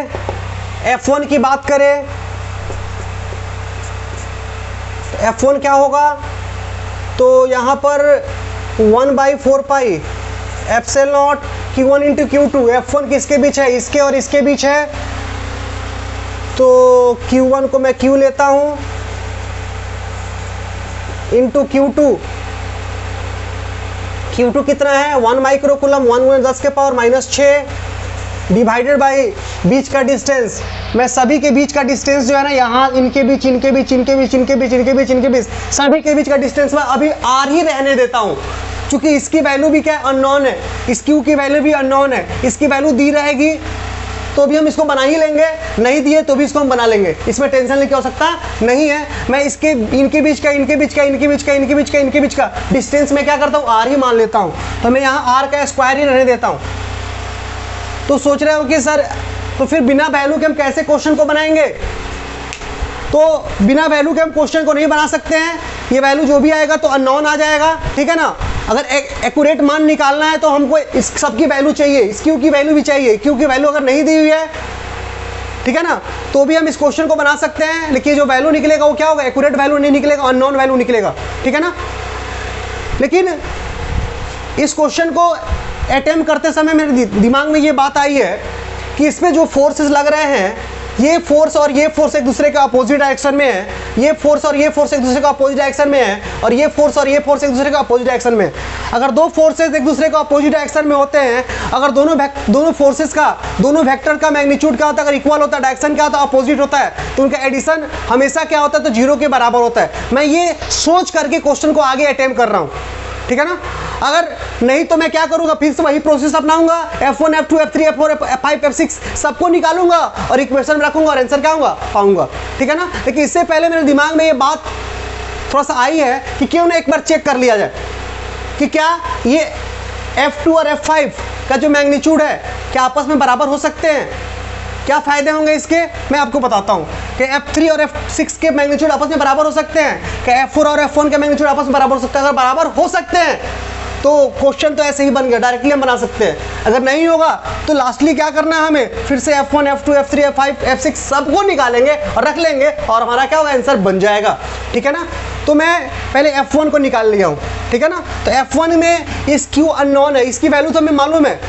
F1 की बात करें तो F1 क्या होगा, तो यहाँ पर 1/4 pi epsilon naught Q1 into Q2। F1 किसके बीच है, इसके और इसके बीच है। तो Q1 को मैं Q लेता हूँ इंटू Q2। Q2 कितना है, 1 माइक्रोकूलम, 1×10⁻⁶ डिवाइडेड बाई बीच का डिस्टेंस। मैं सभी के बीच का डिस्टेंस जो है ना, यहाँ इनके बीच, इनके बीच, इनके बीच, इनके बीच, इनके बीच, इनके बीच, सभी के बीच का डिस्टेंस मैं अभी R ही रहने देता हूँ, क्योंकि इसकी वैल्यू भी क्या अननोन है, इस Q की वैल्यू भी अननोन है। इसकी वैल्यू दी रहेगी तो भी हम इसको बना ही लेंगे, नहीं दिए तो भी इसको हम बना लेंगे, इसमें टेंशन लेके हो सकता नहीं है। मैं इसके इनके बीच का, इनके बीच का, इनके बीच का, इनके बीच का, इनके बीच का डिस्टेंस मैं क्या करता हूँ, R ही मान लेता हूँ। तो मैं यहाँ R का स्क्वायर ही रहने देता हूँ। तो सोच रहे हो कि सर तो फिर बिना वैल्यू के हम कैसे क्वेश्चन को बनाएंगे, तो बिना वैल्यू के हम क्वेश्चन को नहीं बना सकते हैं। ये वैल्यू जो भी आएगा तो अननोन आ जाएगा, ठीक है ना। अगर एक्यूरेट मान निकालना है तो हमको इस सब की वैल्यू चाहिए, इस Q की वैल्यू भी चाहिए। Q की वैल्यू अगर नहीं दी हुई है, ठीक है ना, तो भी हम इस क्वेश्चन को बना सकते हैं, लेकिन जो वैल्यू निकलेगा वो क्या होगा, एक्यूरेट वैल्यू नहीं निकलेगा, अननोन वैल्यू निकलेगा, ठीक है ना। लेकिन इस क्वेश्चन को अटेम्प्ट करते समय मेरे दिमाग में ये बात आई है कि इसमें जो फोर्सेस लग रहे हैं, ये फोर्स और ये फोर्स एक दूसरे के अपोजिट डायरेक्शन में है, ये फोर्स और ये फोर्स एक दूसरे के अपोजिट डायरेक्शन में है, और ये फोर्स और ये फोर्स एक दूसरे के अपोजिट डायरेक्शन में है। अगर दो फोर्सेस एक दूसरे के अपोजिट डायरेक्शन में होते हैं, अगर दोनों फोर्सेस का, दोनों वेक्टर का मैग्नीट्यूड क्या होता है, अगर इक्वल होता है, डायरेक्शन क्या होता है, अपोजिट होता है, तो उनका एडिशन हमेशा क्या होता है, तो जीरो के बराबर होता है। मैं ये सोच करके क्वेश्चन को आगे अटेम्प्ट कर रहा हूँ, ठीक है ना। अगर नहीं तो मैं क्या करूंगा, फिर से वही process अपनाऊंगा, F1 F2 F3 F4 F5 F6 सबको निकालूंगा और इक्वेशन में रखूंगा और आंसर क्या होगा, पाऊंगा, ठीक है ना। लेकिन इससे पहले मेरे दिमाग में ये बात थोड़ा सा आई है कि क्यों ना एक बार चेक कर लिया जाए कि क्या ये F2 और F5 का जो मैग्नीट्यूड है क्या आपस में बराबर हो सकते हैं। क्या फायदे होंगे इसके, मैं आपको बताता हूँ कि F3 और F6 के मैग्नीट्यूड आपस में बराबर हो सकते हैं, क्या F4 और F1 के मैग्नीट्यूड आपस में बराबर हो सकते हैं। अगर बराबर हो सकते हैं तो क्वेश्चन तो ऐसे ही बन गया, डायरेक्टली हम बना सकते हैं। अगर नहीं होगा तो लास्टली क्या करना है, हमें फिर से F1 F2 F3 F5 F6 सबको निकालेंगे और रख लेंगे और हमारा क्या होगा, आंसर बन जाएगा, ठीक है ना। तो मैं पहले F1 को निकाल लिया हूँ, ठीक है ना। तो F1 में इस Q अननोन है, इसकी वैल्यू तो हमें मालूम है,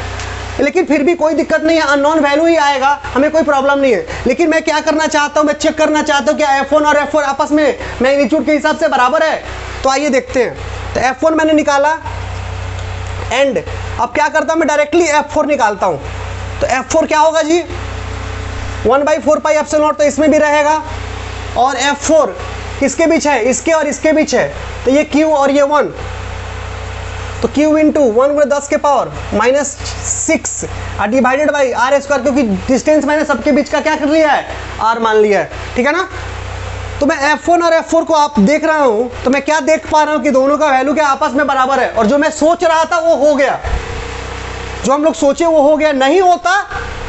लेकिन फिर भी कोई दिक्कत नहीं है, अननोन वैल्यू ही आएगा, हमें कोई प्रॉब्लम नहीं है। लेकिन मैं क्या करना चाहता हूँ, मैं चेक करना चाहता हूँ कि F1 और F4 आपस में मैग्नीट्यूड के हिसाब से बराबर है। तो आइए देखते हैं। तो F1 मैंने निकाला एंड अब क्या करता हूँ, मैं डायरेक्टली F4 निकालता हूँ। तो F4 क्या होगा जी, 1/4 पाई एप्सिलॉन नॉट, तो इसमें भी रहेगा। और F4 किसके बीच है, इसके और इसके बीच है, तो ये Q और ये 1, तो Q इंटू 1 गुणे 10 के power -6 divided by R square, क्योंकि डिस्टेंस मैंने सबके बीच का क्या कर लिया है, R मान लिया है, ठीक है ना। तो मैं F1 और F4 को आप देख रहा हूं, तो मैं क्या देख पा रहा हूं कि दोनों का वैल्यू क्या आपस में बराबर है, और जो मैं सोच रहा था वो हो गया, जो हम लोग सोचे वो हो गया। नहीं होता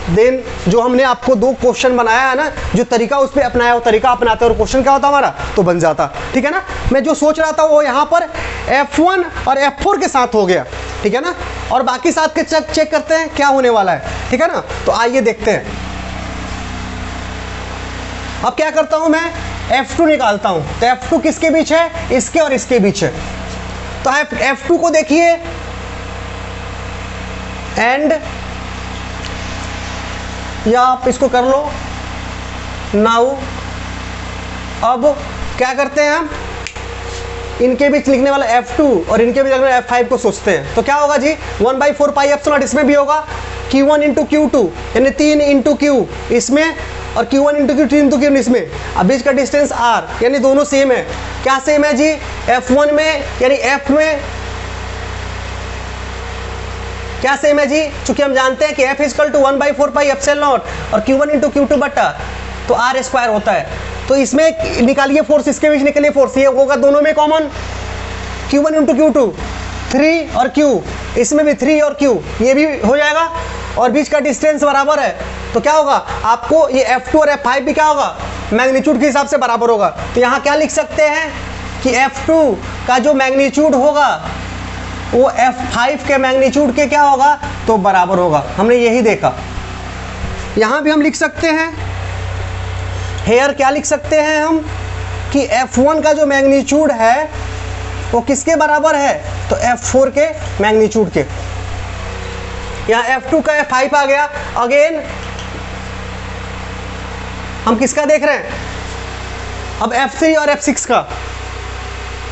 देन जो हमने आपको दो क्वेश्चन बनाया है ना, जो तरीका उस पर अपनाया वो तरीका अपनाते और क्वेश्चन क्या होता हमारा, तो बन जाता, ठीक है ना। मैं जो सोच रहा था वो यहाँ पर F1 और F4 के साथ हो गया, ठीक है ना। और बाकी साथ के चेक करते हैं क्या होने वाला है, ठीक है ना। तो आइए देखते हैं। अब क्या करता हूं, मैं F2 निकालता हूं। तो F2 किसके बीच है, इसके और इसके बीच है। तो F2 को देखिए एंड, या आप इसको कर लो नाउ। अब क्या करते हैं हम, इनके बीच लिखने वाला F2 और इनके बीच लिखने वाला F5 को सोचते हैं। तो क्या होगा जी, 1/4 पाई एप्सिलॉन, इसमें भी होगा Q1 इंटू Q2 यानी 3 इंटू Q इसमें, और Q1 into Q 3 into Q इसमें। अब बीच का डिस्टेंस R, यानी दोनों सेम है। क्या सेम है जी, F1 में यानी F में क्या सेम है जी, चूंकि हम जानते हैं कि F equal to 1/4 pi epsilon naught और Q1 इंटू Q2 बटा तो R स्क्वायर होता है। तो इसमें निकालिए फोर्स, इसके बीच निकलिए फोर्स, ये होगा दोनों में कॉमन, Q1 इंटू Q2 3 और Q, इसमें भी 3 और Q, ये भी हो जाएगा, और बीच का डिस्टेंस बराबर है। तो क्या होगा, आपको ये F2 और F5 भी क्या होगा, मैग्नीट्यूड के हिसाब से बराबर होगा। तो यहाँ क्या लिख सकते हैं कि F2 का जो मैग्नीट्यूड होगा वो F5 के मैग्नीट्यूड के क्या होगा, तो बराबर होगा। हमने यही देखा। यहाँ भी हम लिख सकते हैं, हेयर क्या लिख सकते हैं हम कि F1 का जो मैग्नीट्यूड है वो किसके बराबर है, तो F4 के मैग्नीट्यूड के। यहाँ F2 का F5 आ गया। अगेन हम किसका देख रहे हैं, अब F3 और F6 का।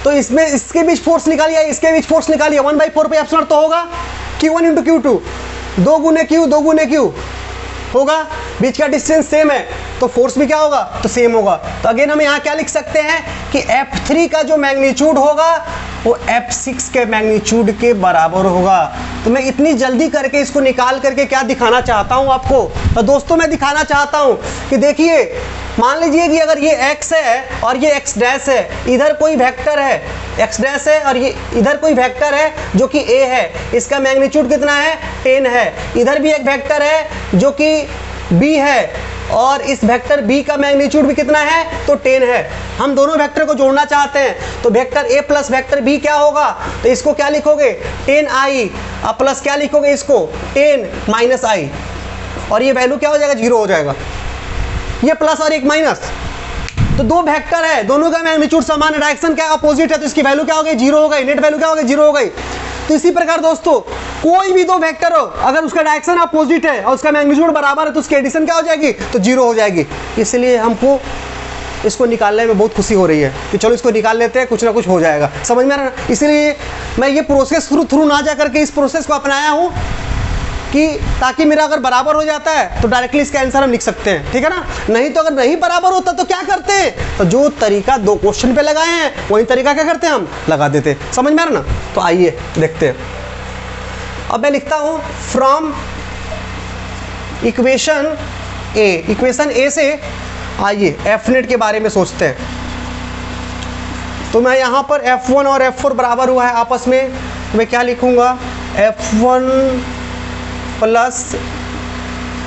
तो इसमें इसके बीच फोर्स निकालिए, इसके बीच फोर्स निकालिए, 1/4 पे एप्सिलॉन तो होगा Q1 इंटू Q2, 2 गुने Q होगा, बीच का डिस्टेंस सेम है तो फोर्स भी क्या होगा, तो सेम होगा। तो अगेन हम यहाँ क्या लिख सकते हैं कि F3 का जो मैग्नीट्यूड होगा वो F6 के मैग्नीट्यूड के बराबर होगा। तो मैं इतनी जल्दी करके इसको निकाल करके क्या दिखाना चाहता हूँ आपको, तो दोस्तों मैं दिखाना चाहता हूँ कि देखिए, मान लीजिए कि अगर ये x है और ये x डैश है, इधर कोई वेक्टर है x डैश है और ये इधर कोई वेक्टर है जो कि a है, इसका मैग्नीट्यूड कितना है, 10 है। इधर भी एक वेक्टर है जो कि b है और इस वेक्टर b का मैग्नीट्यूड भी कितना है, तो 10 है। हम दोनों वेक्टर को जोड़ना चाहते हैं, तो vector a plus vector b क्या होगा, तो इसको क्या लिखोगे, 10i, अब प्लस क्या लिखोगे इसको, 10 माइनस i, और ये वैल्यू क्या हो जाएगा, 0 हो जाएगा। ये प्लस और एक माइनस, तो दो वेक्टर है, दोनों का मैग्नीट्यूड समान है, डायरेक्शन क्या अपोजिट है, तो इसकी वैल्यू क्या हो गई, 0 हो गई। नेट वैल्यू क्या हो गई, 0 हो गई। तो इसी प्रकार दोस्तों कोई भी दो वेक्टर हो, अगर उसका डायरेक्शन अपोजिट है और उसका मैग्नीट्यूड बराबर है तो उसकी एडिशन क्या हो जाएगी, तो जीरो हो जाएगी। इसलिए हमको इसको निकालने में बहुत खुशी हो रही है कि चलो इसको निकाल लेते हैं, कुछ ना कुछ हो जाएगा। समझ में आ रहा है? इसलिए मैं ये प्रोसेस थ्रू ना जा करके इस प्रोसेस को अपनाया हूँ कि ताकि मेरा अगर बराबर हो जाता है तो डायरेक्टली इसका आंसर हम लिख सकते हैं, ठीक है ना। नहीं तो अगर नहीं बराबर होता तो क्या करते हैं, तो जो तरीका दो क्वेश्चन पे लगाए हैं वही तरीका क्या करते हैं, हम लगा देते हैं। समझ में आ रहा ना। तो आइए देखते हैं। अब मैं लिखता हूं फ्रॉम इक्वेशन ए, इक्वेशन ए से आइए एफ नेट के बारे में सोचते हैं। तो मैं यहां पर F1 और F4 बराबर हुआ है आपस में, मैं क्या लिखूंगा, F1 प्लस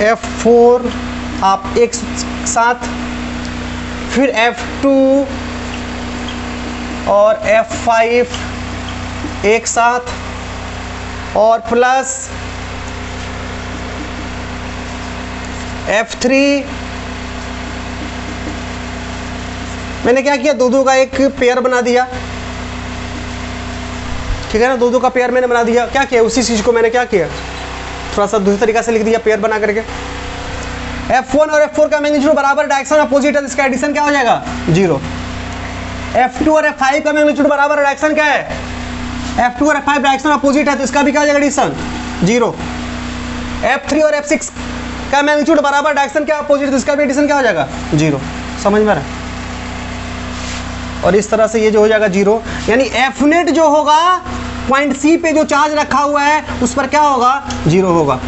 F4 आप एक साथ, फिर F2 और F5 एक साथ, और प्लस F3। मैंने क्या किया, दो का एक पेयर बना दिया, ठीक है ना। दो का पेयर मैंने बना दिया। क्या किया, उसी चीज को मैंने क्या किया, थोड़ा सा दूसरे तरीका से लिख दिया, पेयर बना करके। F1 और F4 का मैग्नीट्यूड बराबर, डायरेक्शन अपोजिट है, इसका एडिशन क्या हो जाएगा, जीरो। F2 और F5 का मैग्नीट्यूड बराबर, डायरेक्शन क्या है, F2 और F5 डायरेक्शन अपोजिट है, तो इसका भी क्या हो जाएगा, एडिशन जीरो। F3 और F6 का मैग्नीट्यूड बराबर, डायरेक्शन क्या अपोजिट, तो इसका भी एडिशन क्या हो जाएगा, जीरो। समझ में आ रहा है। और इस तरह से ये जो हो जाएगा जीरो, यानी एफ नेट जो होगा पॉइंट सी पे जो चार्ज रखा हुआ है उस पर क्या होगा, जीरो होगा।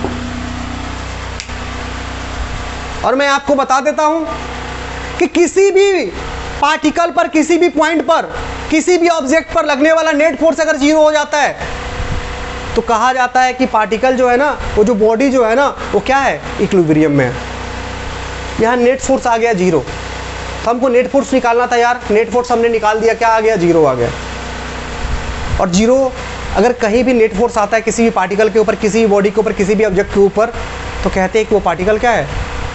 और मैं आपको बता देता हूं कि किसी भी पार्टिकल पर, किसी भी पॉइंट पर, किसी भी ऑब्जेक्ट पर लगने वाला नेट फोर्स अगर जीरो हो जाता है तो कहा जाता है कि पार्टिकल जो है ना, वो जो बॉडी जो है ना, वो क्या है, इक्विलिब्रियम में है। यहां नेट फोर्स आ गया जीरो, तो हमको नेट फोर्स निकालना था यार, नेट फोर्स हमने निकाल दिया, क्या आ गया, जीरो आ गया। और जीरो अगर कहीं भी नेट फोर्स आता है किसी भी पार्टिकल के ऊपर, किसी भी बॉडी के ऊपर, किसी भी ऑब्जेक्ट के ऊपर, तो कहते हैं कि वो पार्टिकल क्या है,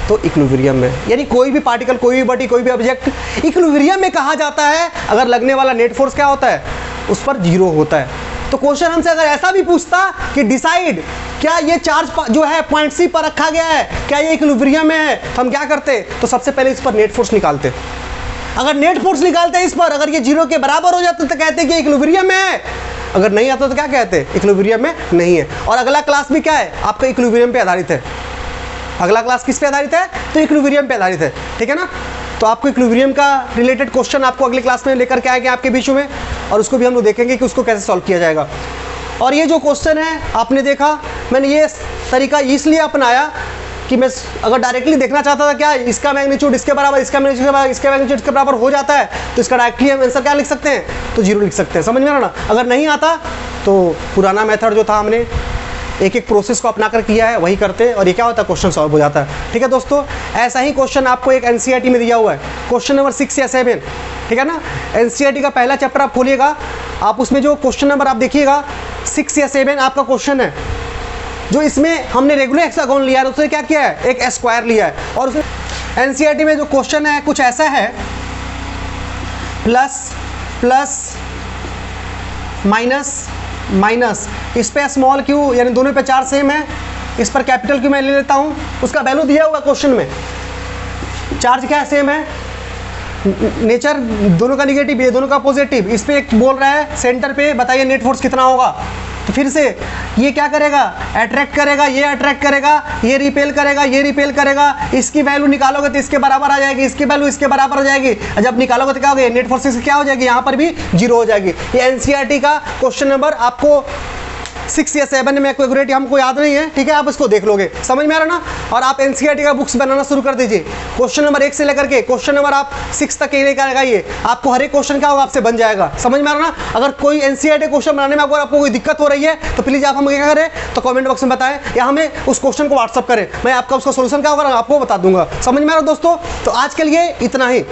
तो इक्विलिब्रियम में। यानी कोई भी पार्टिकल, कोई भी बॉडी, कोई भी ऑब्जेक्ट इक्विलिब्रियम में कहा जाता है अगर लगने वाला नेट फोर्स क्या होता है, उस पर जीरो होता है। तो क्वेश्चन हमसे अगर ऐसा भी पूछता कि डिसाइड, क्या ये चार्ज जो है पॉइंट सी पर रखा गया है, क्या ये इक्विलिब्रियम में है, तो हम क्या करते, तो सबसे पहले इस पर नेट फोर्स निकालते। अगर नेट फोर्स निकालते इस पर, अगर ये जीरो के बराबर हो जाता तो कहते कि इक्विलिब्रियम में है, अगर नहीं आता तो क्या कहते, इक्विलिब्रियम में नहीं है। और अगला क्लास भी क्या है, आपका इक्विलिब्रियम पे आधारित है। अगला क्लास किस पे आधारित है, तो इक्विलिब्रियम पे आधारित है, ठीक है ना। तो आपको इक्विलिब्रियम का रिलेटेड क्वेश्चन आपको अगले क्लास में लेकर के आएंगे आपके बीच में, और उसको भी हम लोग देखेंगे कि उसको कैसे सॉल्व किया जाएगा। और ये जो क्वेश्चन है आपने देखा, मैंने ये तरीका इसलिए अपनाया कि मैं अगर डायरेक्टली देखना चाहता था क्या इसका मैग्नीट्यूड इसके बराबर, इसका मैग्नीट्यूड इसके मैग्नीट्यूड इसके बराबर हो जाता है, तो इसका डायरेक्टली हम आंसर क्या लिख सकते हैं, तो जीरो लिख सकते हैं। समझ में आ रहा ना। अगर नहीं आता तो पुराना मेथड जो था, हमने एक एक प्रोसेस को अपना कर किया है, वही करते, और ये क्या होता है, क्वेश्चन सॉल्व हो जाता है। ठीक है दोस्तों, ऐसा ही क्वेश्चन आपको एक एनसीईआरटी में दिया हुआ है, क्वेश्चन नंबर 6 या 7, ठीक है ना। एनसीईआरटी का पहला चैप्टर आप खोलिएगा, आप उसमें जो क्वेश्चन नंबर आप देखिएगा 6 या 7 आपका क्वेश्चन है, जो इसमें हमने रेगुलर हेक्सागोन लिया है, उसने क्या किया है, एक स्क्वायर लिया है। और उसमें एनसीईआरटी में जो क्वेश्चन है कुछ ऐसा है, प्लस प्लस माइनस माइनस, इस पे स्मॉल क्यू, यानी दोनों पे चार्ज सेम है, इस पर कैपिटल क्यू मैं ले लेता हूँ, उसका वैल्यू दिया हुआ क्वेश्चन में, चार्ज क्या है, सेम है, नेचर दोनों का निगेटिव, ये दोनों का पॉजिटिव, इस पे एक बोल रहा है सेंटर पे, बताइए नेट फोर्स कितना होगा। तो फिर से ये क्या करेगा, अट्रैक्ट करेगा, ये अट्रैक्ट करेगा, ये रिपेल करेगा, ये रिपेल करेगा, इसकी वैल्यू निकालोगे तो इसके बराबर आ जाएगी, इसकी वैल्यू इसके बराबर हो जाएगी, जब निकालोगे तो क्या होगा, नेट फोर्स से क्या हो जाएगी, यहाँ पर भी जीरो हो जाएगी। ये एनसीईआरटी का क्वेश्चन नंबर आपको 6 या 7 में एक्यूरेट हमको याद नहीं है, ठीक है, आप इसको देख लोगे, समझ में आ रहा ना। और आप एनसीईआरटी का बुक्स बनाना शुरू कर दीजिए, क्वेश्चन नंबर 1 से लेकर के क्वेश्चन नंबर आप 6 तक लेकर लगाइए, आपको हर एक क्वेश्चन क्या होगा, आपसे बन जाएगा। समझ में आ रहा ना। अगर कोई एनसीईआरटी क्वेश्चन बनाने में अगर आपको कोई दिक्कत हो रही है तो प्लीज आप हमें क्या करें, तो कमेंट बॉक्स में बताएं, या हमें उस क्वेश्चन को व्हाट्सअप करें, मैं आपका उसका सोल्यूशन क्या होगा आपको बता दूंगा। समझ में आ रहा दोस्तों। तो आज के लिए इतना ही।